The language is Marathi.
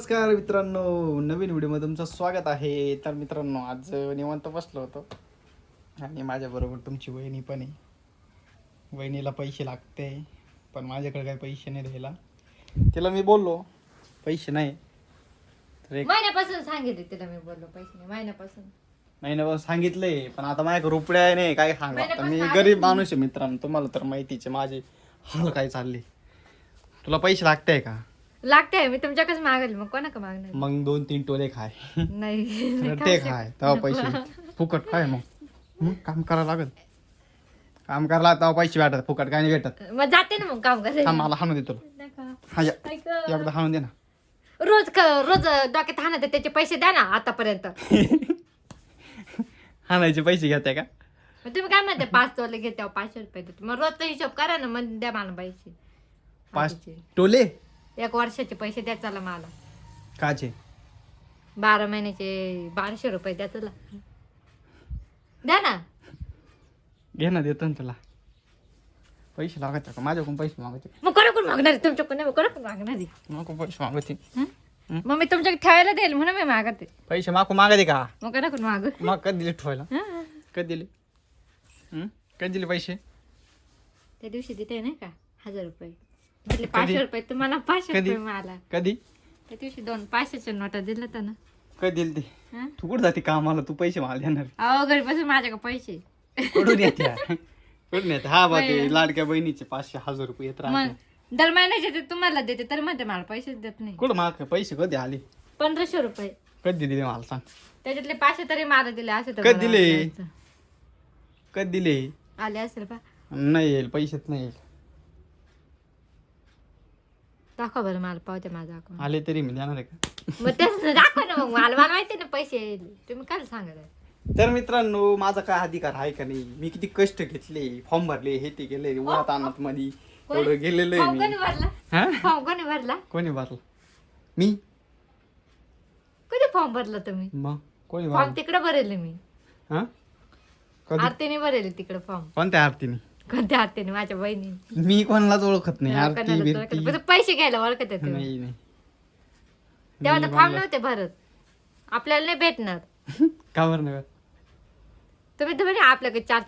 नमस्कार मित्रांनो, नवीन व्हिडिओमध्ये तुमचं स्वागत आहे. तर मित्रांनो, आज निवांत बसलो होतो आणि माझ्याबरोबर तुमची वहिनी पण आहे. वहिनीला पैसे लागते, पण माझ्याकडे काही पैसे नाही द्यायला. तिला मी बोललो पैसे नाही, तर एक महिन्यापासून सांगितले तिला मी बोललो पैसे नाही महिन्यापासून सांगितलंय, पण आता माझ्याकडे रुपये नाही. काय सांगा, आता मी गरीब माणूस आहे मित्रांनो. तुम्हाला तर माहितीच आहे माझे हाल काय चालले. तुला पैसे लागते का? लागते मी तुमच्याकडेच मागेल. मग कोणाकडे मागणार? मग 2-3 टोले खाय. नाही तर ते खाय तेव्हा पैसे फुकट काय. मग काम करायला लागत. काम करायला तेव्हा पैसे भेटत, फुकट काय नाही भेटत. मग जाते ना मग काम करायला. मला हाणून दे तुला. हा या. एकदा हाणून दे ना. रोज डोक्यात हाणत त्याचे पैसे द्या ना आतापर्यंत. हाणायचे पैसे घेताय का? मग तुम्ही काय म्हणते 5 तोले घेते 500 रुपये देते. मग रोजचा हिशोब करा ना. मग द्या मला पैसे. 5 टोले 1 वर्षाचे पैसे द्या चला मला. काचे? 12 महिन्याचे 1200 रुपये द्या चला. द्या ना. घे ना, देतो ना तुला. पैसे लागायचे का? माझ्याकडून पैसे मागायचे. मग कोणाकडून मागणार आहे? तुमच्याकडून नाही, कोणाकडून मागणार आहे? नको पैसे मागायचे. मग मी तुमच्याकडे ठेवायला देईल म्हणून मी मागते. पैसे मागायचे का? मग कोणाकडून माग? मग कधी दिले ठेवायला? कधी दिले? कधी दिले पैसे? त्या दिवशी दिले नाही का 1000 रुपये. दिले 500 रुपये तुम्हाला, 500 कधी? रुपये मला. कधी? त्या दिवशी 2 500च्या नोटा दिल्या होत्या ना. कधी दिले ते? हं? तू कुठं जाते कामाला? तू पैसे मला देणार. अहो घरी बसून माझ्याकडे पैसे. कुठून येते? कुठून येते? हा बा ते लाडक्या बहिणीचे 500-1000 रुपये येत मग राहते. दर महिन्याचे ते तुम्हाला देते तर म्हणते मला पैसेच देत नाही. कुठं माग पैसे कधी आले? 1500 रुपये. कधी दिले मला सांग? त्याच्यातले 500 तरी मला दिले असे तर कधी बरं दिले? वाटलं असतं. कधी दिले? आले असेल पा. नाही येईल, पैसेच नाही येईल. दाखवा बरं मला पावते माझा अकाउंट. आले तरी मी देणार आहे का? मग तेच दाखवा ना. मग मला माहिती ना पैसे येईल. तुम्ही काय सांगत? तर मित्रांनो, माझा काय अधिकार आहे का नाही? मी किती कष्ट घेतले, फॉर्म भरले, हे ते गेले उन्हात आणत मध्ये एवढं गेलेलं आहे फॉर्म मी. कोणी भरला? हा? फॉर्म कोणी भरला? कोणी भरला? मी. कधी फॉर्म भरला तुम्ही? मग कोणी फॉर्म भरला? तिकडे भरेल मी. हा? कधी? आरतीने भरेल तिकडे फॉर्म. कोणत्या आरतीने? कोणत्या आरतीने? माझ्या बहिणी. मी कोणालाच ओळखत नाही. आरती बिरती पैसे घ्यायला ओळखत होते नाही नाही. तेव्हा मी तर फॉर्म नव्हते भरत. आपल्याला नाही भेटणार. का बरं नाही? तुम्ही तर म्हणे आपल्याकडे 4